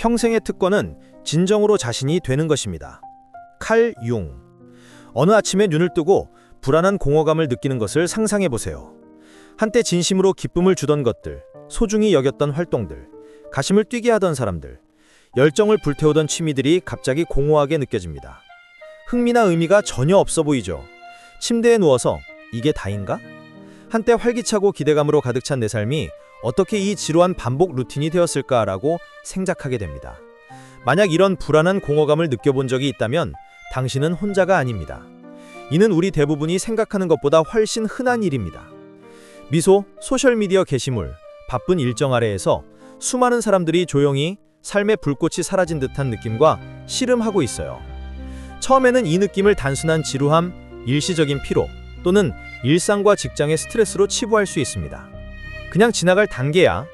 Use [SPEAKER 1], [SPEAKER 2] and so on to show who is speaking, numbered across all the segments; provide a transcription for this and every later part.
[SPEAKER 1] 평생의 특권은 진정으로 자신이 되는 것입니다. 칼 융. 어느 아침에 눈을 뜨고 불안한 공허감을 느끼는 것을 상상해 보세요. 한때 진심으로 기쁨을 주던 것들, 소중히 여겼던 활동들, 가심을 뛰게 하던 사람들, 열정을 불태우던 취미들이 갑자기 공허하게 느껴집니다. 흥미나 의미가 전혀 없어 보이죠. 침대에 누워서 이게 다인가? 한때 활기차고 기대감으로 가득 찬 내 삶이 어떻게 이 지루한 반복 루틴이 되었을까라고 생각하게 됩니다. 만약 이런 불안한 공허감을 느껴본 적이 있다면 당신은 혼자가 아닙니다. 이는 우리 대부분이 생각하는 것보다 훨씬 흔한 일입니다. 미소, 소셜미디어 게시물, 바쁜 일정 아래에서 수많은 사람들이 조용히 삶의 불꽃이 사라진 듯한 느낌과 씨름하고 있어요. 처음에는 이 느낌을 단순한 지루함, 일시적인 피로 또는 일상과 직장의 스트레스로 치부할 수 있습니다. 그냥 지나갈 단계야.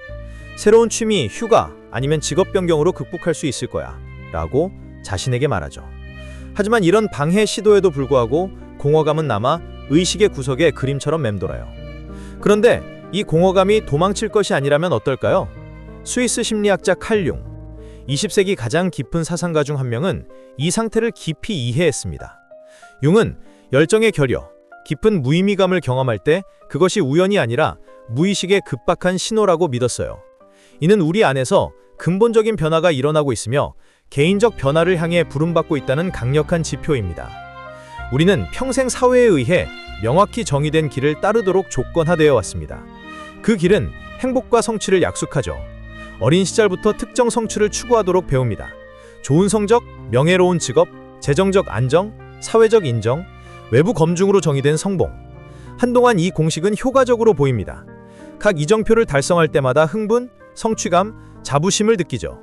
[SPEAKER 1] 새로운 취미, 휴가 아니면 직업 변경으로 극복할 수 있을 거야 라고 자신에게 말하죠. 하지만 이런 방해 시도에도 불구하고 공허감은 남아 의식의 구석에 그림처럼 맴돌아요. 그런데 이 공허감이 도망칠 것이 아니라면 어떨까요? 스위스 심리학자 칼 융, 20세기 가장 깊은 사상가 중 한 명은 이 상태를 깊이 이해했습니다. 융은 열정의 결여, 깊은 무의미감을 경험할 때 그것이 우연이 아니라 무의식의 급박한 신호라고 믿었어요. 이는 우리 안에서 근본적인 변화가 일어나고 있으며 개인적 변화를 향해 부름받고 있다는 강력한 지표입니다. 우리는 평생 사회에 의해 명확히 정의된 길을 따르도록 조건화되어 왔습니다. 그 길은 행복과 성취를 약속하죠. 어린 시절부터 특정 성취를 추구하도록 배웁니다. 좋은 성적, 명예로운 직업, 재정적 안정, 사회적 인정, 외부 검증으로 정의된 성공. 한동안 이 공식은 효과적으로 보입니다. 각 이정표를 달성할 때마다 흥분, 성취감, 자부심을 느끼죠.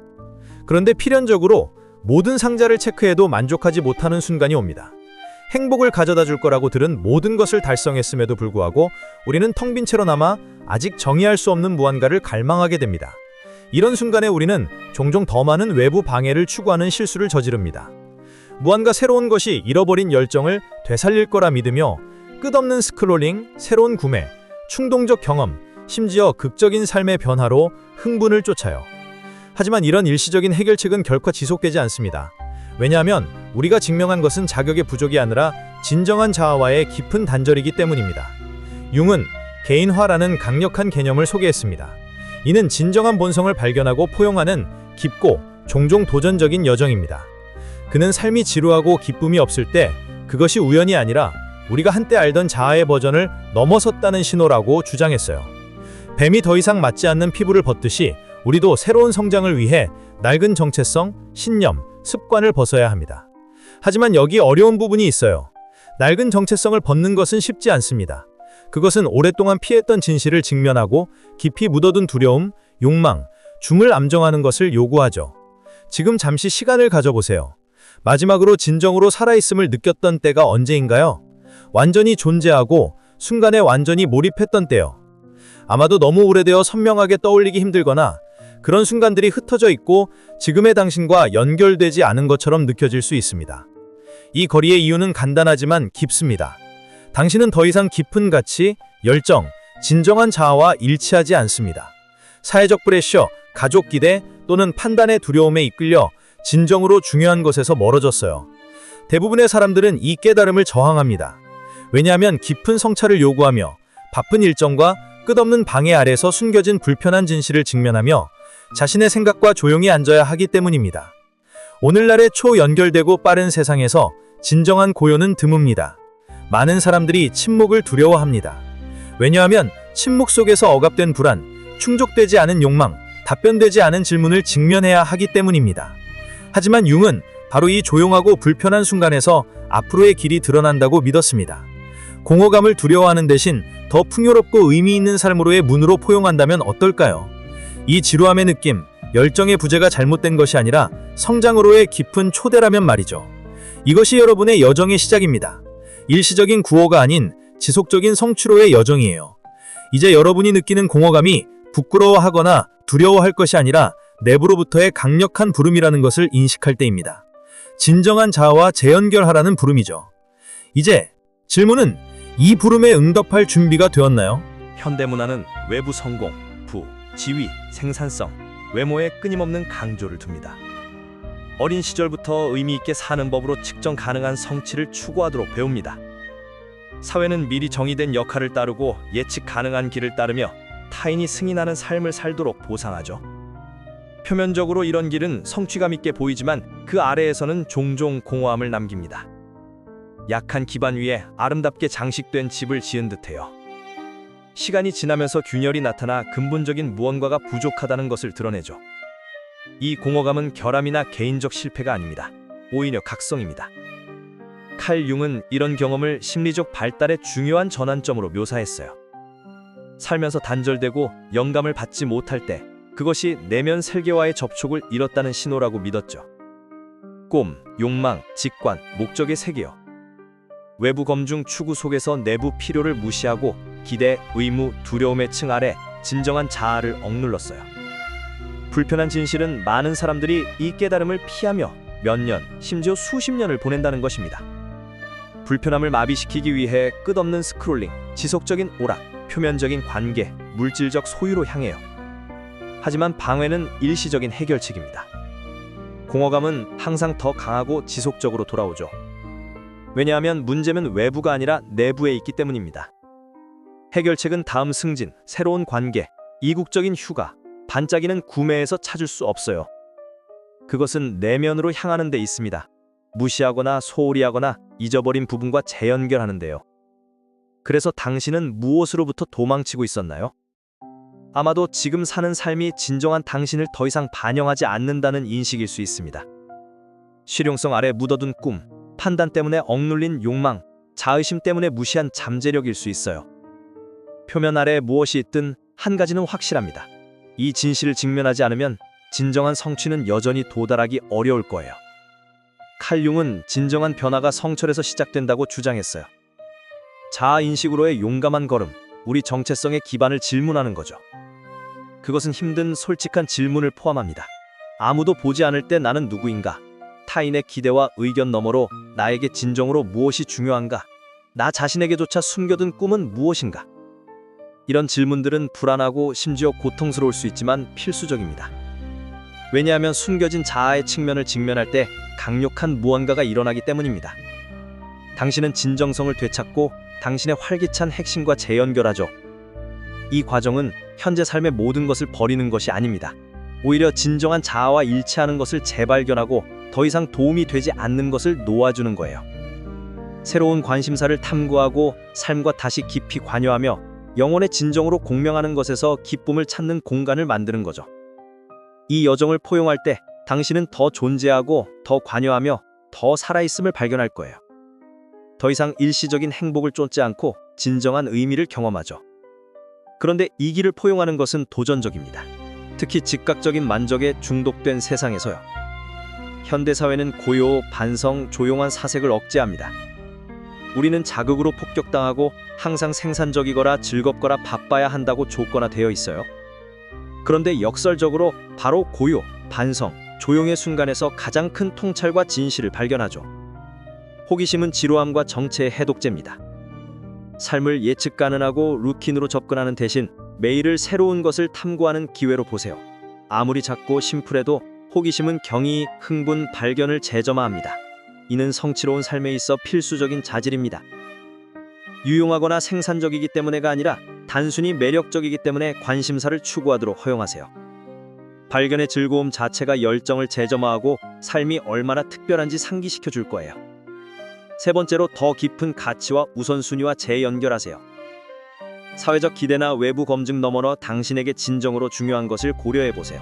[SPEAKER 1] 그런데 필연적으로 모든 상자를 체크해도 만족하지 못하는 순간이 옵니다. 행복을 가져다 줄 거라고 들은 모든 것을 달성했음에도 불구하고 우리는 텅 빈 채로 남아 아직 정의할 수 없는 무언가를 갈망하게 됩니다. 이런 순간에 우리는 종종 더 많은 외부 방해를 추구하는 실수를 저지릅니다. 무언가 새로운 것이 잃어버린 열정을 되살릴 거라 믿으며 끝없는 스크롤링, 새로운 구매, 충동적 경험, 심지어 극적인 삶의 변화로 흥분을 쫓아요. 하지만 이런 일시적인 해결책은 결코 지속되지 않습니다. 왜냐하면 우리가 직면한 것은 자격의 부족이 아니라 진정한 자아와의 깊은 단절이기 때문입니다. 융은 개인화라는 강력한 개념을 소개했습니다. 이는 진정한 본성을 발견하고 포용하는 깊고 종종 도전적인 여정입니다. 그는 삶이 지루하고 기쁨이 없을 때 그것이 우연이 아니라 우리가 한때 알던 자아의 버전을 넘어섰다는 신호라고 주장했어요. 뱀이 더 이상 맞지 않는 피부를 벗듯이 우리도 새로운 성장을 위해 낡은 정체성, 신념, 습관을 벗어야 합니다. 하지만 여기 어려운 부분이 있어요. 낡은 정체성을 벗는 것은 쉽지 않습니다. 그것은 오랫동안 피했던 진실을 직면하고 깊이 묻어둔 두려움, 욕망, 중을 암정하는 것을 요구하죠. 지금 잠시 시간을 가져보세요. 마지막으로 진정으로 살아있음을 느꼈던 때가 언제인가요? 완전히 존재하고 순간에 완전히 몰입했던 때요. 아마도 너무 오래되어 선명하게 떠올리기 힘들거나 그런 순간들이 흩어져 있고 지금의 당신과 연결되지 않은 것처럼 느껴질 수 있습니다. 이 거리의 이유는 간단하지만 깊습니다. 당신은 더 이상 깊은 가치, 열정, 진정한 자아와 일치하지 않습니다. 사회적 프레셔, 가족 기대 또는 판단의 두려움에 이끌려 진정으로 중요한 것에서 멀어졌어요. 대부분의 사람들은 이 깨달음을 저항합니다. 왜냐하면 깊은 성찰을 요구하며 바쁜 일정과 끝없는 방해 아래서 숨겨진 불편한 진실을 직면하며 자신의 생각과 조용히 앉아야 하기 때문입니다. 오늘날의 초연결되고 빠른 세상에서 진정한 고요는 드뭅니다. 많은 사람들이 침묵을 두려워합니다. 왜냐하면 침묵 속에서 억압된 불안, 충족되지 않은 욕망, 답변되지 않은 질문을 직면해야 하기 때문입니다. 하지만 융은 바로 이 조용하고 불편한 순간에서 앞으로의 길이 드러난다고 믿었습니다. 공허감을 두려워하는 대신 더 풍요롭고 의미 있는 삶으로의 문으로 포용한다면 어떨까요? 이 지루함의 느낌, 열정의 부재가 잘못된 것이 아니라 성장으로의 깊은 초대라면 말이죠. 이것이 여러분의 여정의 시작입니다. 일시적인 구호가 아닌 지속적인 성취로의 여정이에요. 이제 여러분이 느끼는 공허감이 부끄러워하거나 두려워할 것이 아니라 내부로부터의 강력한 부름이라는 것을 인식할 때입니다. 진정한 자아와 재연결하라는 부름이죠. 이제 질문은 이 부름에 응답할 준비가 되었나요?
[SPEAKER 2] 현대문화는 외부 성공, 부, 지위, 생산성,
[SPEAKER 1] 외모에 끊임없는 강조를 둡니다. 어린 시절부터 의미 있게 사는 법으로 측정 가능한 성취를 추구하도록 배웁니다. 사회는 미리 정의된 역할을 따르고 예측 가능한 길을 따르며 타인이 승인하는 삶을 살도록 보상하죠. 표면적으로 이런 길은 성취감 있게 보이지만 그 아래에서는 종종 공허함을 남깁니다. 약한 기반 위에 아름답게 장식된 집을 지은 듯해요. 시간이 지나면서 균열이 나타나 근본적인 무언가가 부족하다는 것을 드러내죠. 이 공허감은 결함이나 개인적 실패가 아닙니다. 오히려 각성입니다. 칼 융은 이런 경험을 심리적 발달의 중요한 전환점으로 묘사했어요. 살면서 단절되고 영감을 받지 못할 때 그것이 내면 세계와의 접촉을 잃었다는 신호라고 믿었죠. 꿈, 욕망, 직관, 목적의 세계요. 외부 검증 추구 속에서 내부 필요를 무시하고 기대, 의무, 두려움의 층 아래 진정한 자아를 억눌렀어요. 불편한 진실은 많은 사람들이 이 깨달음을 피하며 몇 년, 심지어 수십 년을 보낸다는 것입니다. 불편함을 마비시키기 위해 끝없는 스크롤링, 지속적인 오락, 표면적인 관계, 물질적 소유로 향해요. 하지만 방해는 일시적인 해결책입니다. 공허감은 항상 더 강하고 지속적으로 돌아오죠. 왜냐하면 문제는 외부가 아니라 내부에 있기 때문입니다. 해결책은 다음 승진, 새로운 관계, 이국적인 휴가, 반짝이는 구매에서 찾을 수 없어요. 그것은 내면으로 향하는 데 있습니다. 무시하거나 소홀히 하거나 잊어버린 부분과 재연결하는데요. 그래서 당신은 무엇으로부터 도망치고 있었나요? 아마도 지금 사는 삶이 진정한 당신을 더 이상 반영하지 않는다는 인식일 수 있습니다. 실용성 아래 묻어둔 꿈, 판단 때문에 억눌린 욕망, 자의심 때문에 무시한 잠재력일 수 있어요. 표면 아래 무엇이 있든 한 가지는 확실합니다. 이 진실을 직면하지 않으면 진정한 성취는 여전히 도달하기 어려울 거예요. 칼 융은 진정한 변화가 성철에서 시작된다고 주장했어요. 자아인식으로의 용감한 걸음, 우리 정체성의 기반을 질문하는 거죠. 그것은 힘든 솔직한 질문을 포함합니다. 아무도 보지 않을 때 나는 누구인가? 타인의 기대와 의견 너머로 나에게 진정으로 무엇이 중요한가? 나 자신에게조차 숨겨둔 꿈은 무엇인가? 이런 질문들은 불안하고 심지어 고통스러울 수 있지만 필수적입니다. 왜냐하면 숨겨진 자아의 측면을 직면할 때 강력한 무언가가 일어나기 때문입니다. 당신은 진정성을 되찾고 당신의 활기찬 핵심과 재연결하죠. 이 과정은 현재 삶의 모든 것을 버리는 것이 아닙니다. 오히려 진정한 자아와 일치하는 것을 재발견하고 더 이상 도움이 되지 않는 것을 놓아주는 거예요. 새로운 관심사를 탐구하고 삶과 다시 깊이 관여하며 영혼의 진정으로 공명하는 것에서 기쁨을 찾는 공간을 만드는 거죠. 이 여정을 포용할 때 당신은 더 존재하고 더 관여하며 더 살아있음을 발견할 거예요. 더 이상 일시적인 행복을 쫓지 않고 진정한 의미를 경험하죠. 그런데 이 길을 포용하는 것은 도전적입니다. 특히 즉각적인 만족에 중독된 세상에서요. 현대사회는 고요, 반성, 조용한 사색을 억제합니다. 우리는 자극으로 폭격당하고 항상 생산적이거나 즐겁거나 바빠야 한다고 조건화되어 있어요. 그런데 역설적으로 바로 고요, 반성, 조용의 순간에서 가장 큰 통찰과 진실을 발견하죠. 호기심은 지루함과 정체의 해독제입니다. 삶을 예측 가능하고 루틴으로 접근하는 대신 매일을 새로운 것을 탐구하는 기회로 보세요. 아무리 작고 심플해도 호기심은 경이, 흥분, 발견을 재점화합니다. 이는 성취로운 삶에 있어 필수적인 자질입니다. 유용하거나 생산적이기 때문에가 아니라 단순히 매력적이기 때문에 관심사를 추구하도록 허용하세요. 발견의 즐거움 자체가 열정을 재점화하고 삶이 얼마나 특별한지 상기시켜 줄 거예요. 세 번째로 더 깊은 가치와 우선순위와 재연결하세요. 사회적 기대나 외부 검증 너머로 당신에게 진정으로 중요한 것을 고려해 보세요.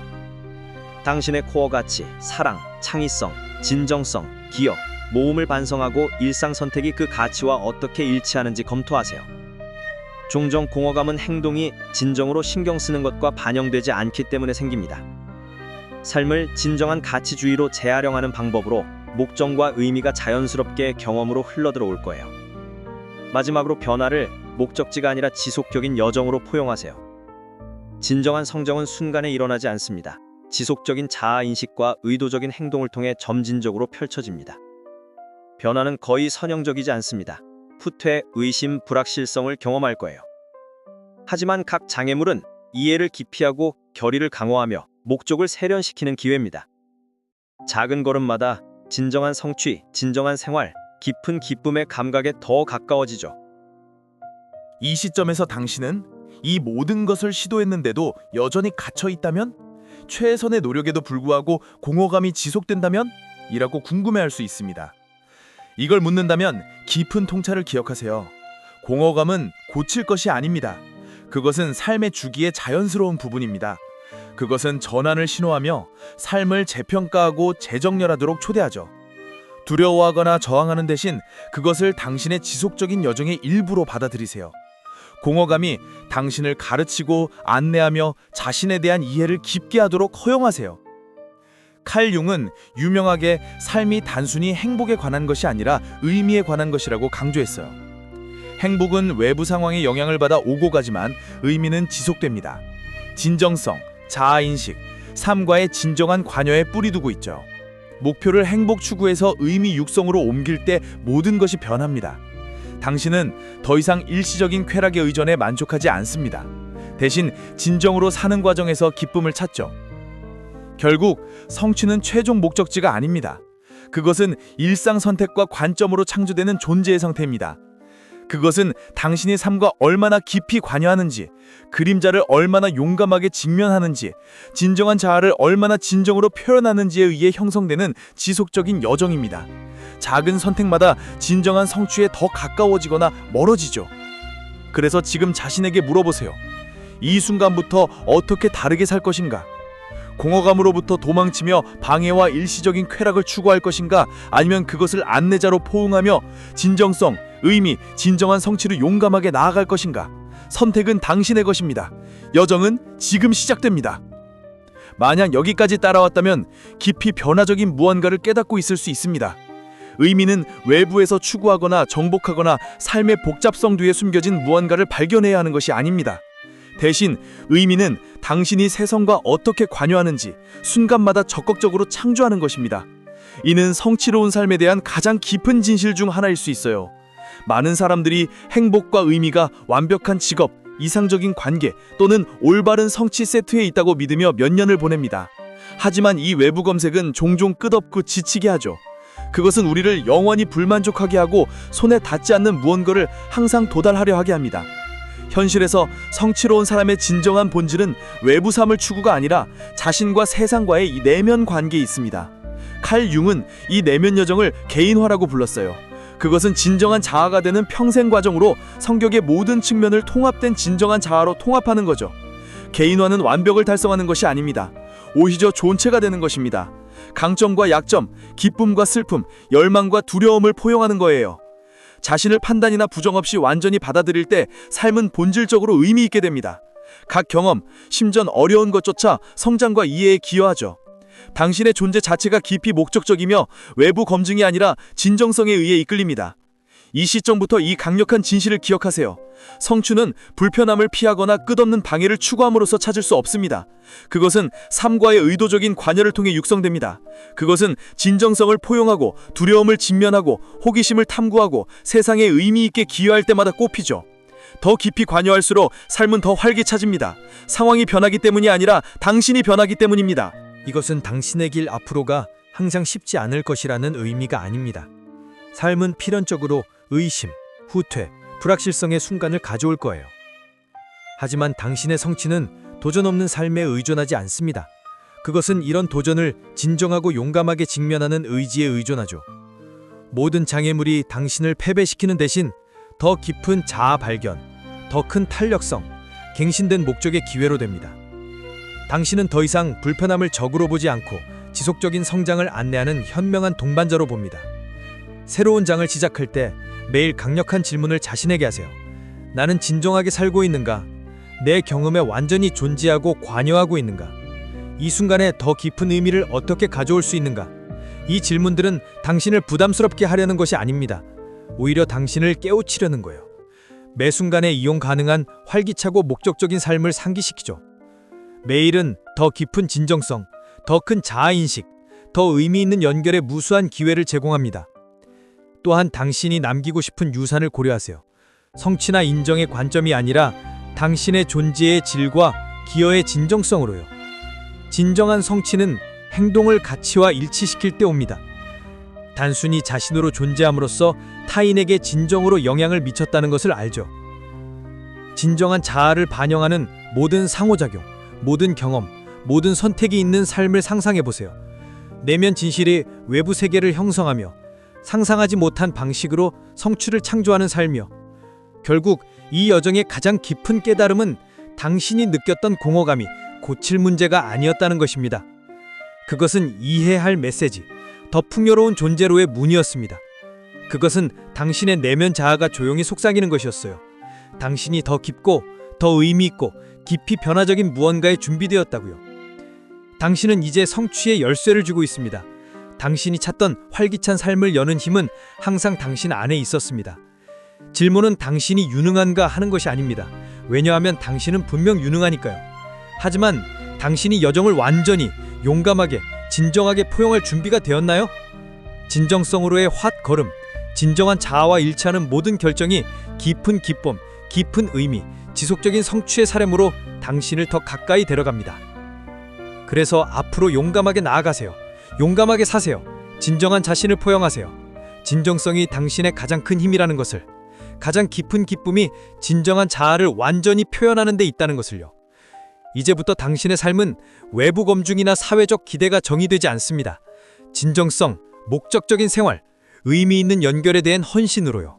[SPEAKER 1] 당신의 코어 가치, 사랑, 창의성, 진정성, 기억, 모험을 반성하고 일상 선택이 그 가치와 어떻게 일치하는지 검토하세요. 종종 공허감은 행동이 진정으로 신경 쓰는 것과 반영되지 않기 때문에 생깁니다. 삶을 진정한 가치주의로 재활용하는 방법으로 목적과 의미가 자연스럽게 경험으로 흘러들어올 거예요. 마지막으로 변화를 목적지가 아니라 지속적인 여정으로 포용하세요. 진정한 성장은 순간에 일어나지 않습니다. 지속적인 자아인식과 의도적인 행동을 통해 점진적으로 펼쳐집니다. 변화는 거의 선형적이지 않습니다. 후퇴, 의심, 불확실성을 경험할 거예요. 하지만 각 장애물은 이해를 기피하고 결의를 강화하며 목적을 세련시키는 기회입니다. 작은 걸음마다 진정한 성취, 진정한 생활, 깊은 기쁨의 감각에 더 가까워지죠.
[SPEAKER 2] 이 시점에서 당신은 이 모든 것을 시도했는데도 여전히 갇혀 있다면? 최선의 노력에도 불구하고 공허감이 지속된다면? 이라고 궁금해할 수 있습니다. 이걸 묻는다면 깊은 통찰을 기억하세요. 공허감은 고칠 것이 아닙니다. 그것은 삶의 주기의 자연스러운 부분입니다. 그것은 전환을 신호하며 삶을 재평가하고 재정렬하도록 초대하죠. 두려워하거나 저항하는 대신 그것을 당신의 지속적인 여정의 일부로 받아들이세요. 공허감이 당신을 가르치고 안내하며 자신에 대한 이해를 깊게 하도록 허용하세요. 칼 융은 유명하게 삶이 단순히 행복에 관한 것이 아니라 의미에 관한 것이라고 강조했어요. 행복은 외부 상황의 영향을 받아 오고 가지만 의미는 지속됩니다. 진정성, 자아인식, 삶과의 진정한 관여에 뿌리 두고 있죠. 목표를 행복 추구에서 의미 육성으로 옮길 때 모든 것이 변합니다. 당신은 더 이상 일시적인 쾌락에 의존해 만족하지 않습니다. 대신 진정으로 사는 과정에서 기쁨을 찾죠. 결국 성취는 최종 목적지가 아닙니다. 그것은 일상 선택과 관점으로 창조되는 존재의 상태입니다. 그것은 당신이 삶과 얼마나 깊이 관여하는지, 그림자를 얼마나 용감하게 직면하는지, 진정한 자아를 얼마나 진정으로 표현하는지에 의해 형성되는 지속적인 여정입니다. 작은 선택마다 진정한 성취에 더 가까워지거나 멀어지죠. 그래서 지금 자신에게 물어보세요. 이 순간부터 어떻게 다르게 살 것인가? 공허감으로부터 도망치며 방해와 일시적인 쾌락을 추구할 것인가? 아니면 그것을 안내자로 포옹하며 진정성, 의미, 진정한 성취를 용감하게 나아갈 것인가? 선택은 당신의 것입니다. 여정은 지금 시작됩니다. 만약 여기까지 따라왔다면 깊이 변화적인 무언가를 깨닫고 있을 수 있습니다. 의미는 외부에서 추구하거나 정복하거나 삶의 복잡성 뒤에 숨겨진 무언가를 발견해야 하는 것이 아닙니다. 대신 의미는 당신이 세상과 어떻게 관여하는지 순간마다 적극적으로 창조하는 것입니다. 이는 성취로운 삶에 대한 가장 깊은 진실 중 하나일 수 있어요. 많은 사람들이 행복과 의미가 완벽한 직업, 이상적인 관계 또는 올바른 성취 세트에 있다고 믿으며 몇 년을 보냅니다. 하지만 이 외부 검색은 종종 끝없고 지치게 하죠. 그것은 우리를 영원히 불만족하게 하고 손에 닿지 않는 무언가를 항상 도달하려 하게 합니다. 현실에서 성취로운 사람의 진정한 본질은 외부 삶을 추구가 아니라 자신과 세상과의 이 내면 관계에 있습니다. 칼 융은 이 내면 여정을 개인화라고 불렀어요. 그것은 진정한 자아가 되는 평생 과정으로 성격의 모든 측면을 통합된 진정한 자아로 통합하는 거죠. 개인화는 완벽을 달성하는 것이 아닙니다. 오히려 존체가 되는 것입니다. 강점과 약점, 기쁨과 슬픔, 열망과 두려움을 포용하는 거예요. 자신을 판단이나 부정 없이 완전히 받아들일 때 삶은 본질적으로 의미 있게 됩니다. 각 경험, 심전 어려운 것조차 성장과 이해에 기여하죠. 당신의 존재 자체가 깊이 목적적이며 외부 검증이 아니라 진정성에 의해 이끌립니다. 이 시점부터 이 강력한 진실을 기억하세요. 성취는 불편함을 피하거나 끝없는 방해를 추구함으로써 찾을 수 없습니다. 그것은 삶과의 의도적인 관여를 통해 육성됩니다. 그것은 진정성을 포용하고 두려움을 직면하고 호기심을 탐구하고 세상에 의미 있게 기여할 때마다 꼽히죠. 더 깊이 관여할수록 삶은 더 활기차집니다. 상황이 변하기 때문이 아니라 당신이 변하기 때문입니다.
[SPEAKER 1] 이것은 당신의 길 앞으로가 항상 쉽지 않을 것이라는 의미가 아닙니다. 삶은 필연적으로 의심, 후퇴, 불확실성의 순간을 가져올 거예요. 하지만 당신의 성취는 도전 없는 삶에 의존하지 않습니다. 그것은 이런 도전을 진정하고 용감하게 직면하는 의지에 의존하죠. 모든 장애물이 당신을 패배시키는 대신 더 깊은 자아 발견, 더 큰 탄력성, 갱신된 목적의 기회로 됩니다. 당신은 더 이상 불편함을 적으로 보지 않고 지속적인 성장을 안내하는 현명한 동반자로 봅니다. 새로운 장을 시작할 때 매일 강력한 질문을 자신에게 하세요. 나는 진정하게 살고 있는가? 내 경험에 완전히 존재하고 관여하고 있는가? 이 순간에 더 깊은 의미를 어떻게 가져올 수 있는가? 이 질문들은 당신을 부담스럽게 하려는 것이 아닙니다. 오히려 당신을 깨우치려는 거예요. 매 순간에 이용 가능한 활기차고 목적적인 삶을 상기시키죠. 매일은 더 깊은 진정성, 더 큰 자아인식, 더 의미 있는 연결의 무수한 기회를 제공합니다. 또한 당신이 남기고 싶은 유산을 고려하세요. 성취나 인정의 관점이 아니라 당신의 존재의 질과 기여의 진정성으로요. 진정한 성취는 행동을 가치와 일치시킬 때 옵니다. 단순히 자신으로 존재함으로써 타인에게 진정으로 영향을 미쳤다는 것을 알죠. 진정한 자아를 반영하는 모든 상호작용, 모든 경험, 모든 선택이 있는 삶을 상상해 보세요. 내면 진실이 외부 세계를 형성하며 상상하지 못한 방식으로 성취를 창조하는 삶이요. 결국 이 여정의 가장 깊은 깨달음은 당신이 느꼈던 공허감이 고칠 문제가 아니었다는 것입니다. 그것은 이해할 메시지, 더 풍요로운 존재로의 문이었습니다. 그것은 당신의 내면 자아가 조용히 속삭이는 것이었어요. 당신이 더 깊고 더 의미 있고 깊이 변화적인 무언가에 준비되었다고요. 당신은 이제 성취의 열쇠를 쥐고 있습니다. 당신이 찾던 활기찬 삶을 여는 힘은 항상 당신 안에 있었습니다. 질문은 당신이 유능한가 하는 것이 아닙니다. 왜냐하면 당신은 분명 유능하니까요. 하지만 당신이 여정을 완전히 용감하게 진정하게 포용할 준비가 되었나요? 진정성으로의 홧걸음, 진정한 자아와 일치하는 모든 결정이 깊은 기쁨, 깊은 의미, 지속적인 성취의 사람으로 당신을 더 가까이 데려갑니다. 그래서 앞으로 용감하게 나아가세요. 용감하게 사세요. 진정한 자신을 포용하세요. 진정성이 당신의 가장 큰 힘이라는 것을, 가장 깊은 기쁨이 진정한 자아를 완전히 표현하는 데 있다는 것을요. 이제부터 당신의 삶은 외부 검증이나 사회적 기대가 정의되지 않습니다. 진정성, 목적적인 생활, 의미 있는 연결에 대한 헌신으로요.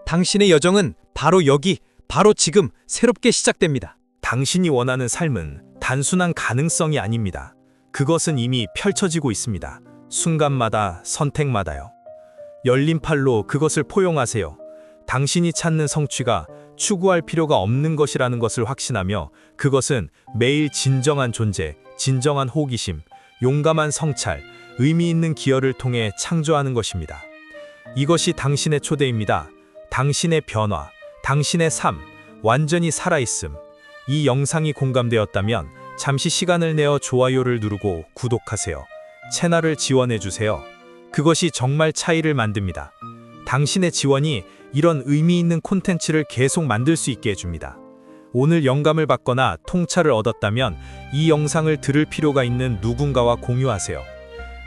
[SPEAKER 1] 당신의 여정은 바로 여기, 바로 지금 새롭게 시작됩니다.
[SPEAKER 3] 당신이 원하는 삶은 단순한 가능성이 아닙니다. 그것은 이미 펼쳐지고 있습니다. 순간마다, 선택마다요. 열린 팔로 그것을 포용하세요. 당신이 찾는 성취가 추구할 필요가 없는 것이라는 것을 확신하며 그것은 매일 진정한 존재, 진정한 호기심, 용감한 성찰, 의미 있는 기여를 통해 창조하는 것입니다. 이것이 당신의 초대입니다. 당신의 변화, 당신의 삶, 완전히 살아있음. 이 영상이 공감되었다면 잠시 시간을 내어 좋아요를 누르고 구독하세요. 채널을 지원해주세요. 그것이 정말 차이를 만듭니다. 당신의 지원이 이런 의미 있는 콘텐츠를 계속 만들 수 있게 해줍니다. 오늘 영감을 받거나 통찰을 얻었다면 이 영상을 들을 필요가 있는 누군가와 공유하세요.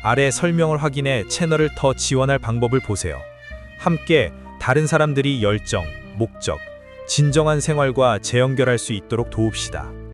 [SPEAKER 3] 아래 설명을 확인해 채널을 더 지원할 방법을 보세요. 함께 다른 사람들이 열정, 목적, 진정한 생활과 재연결할 수 있도록 도웁시다.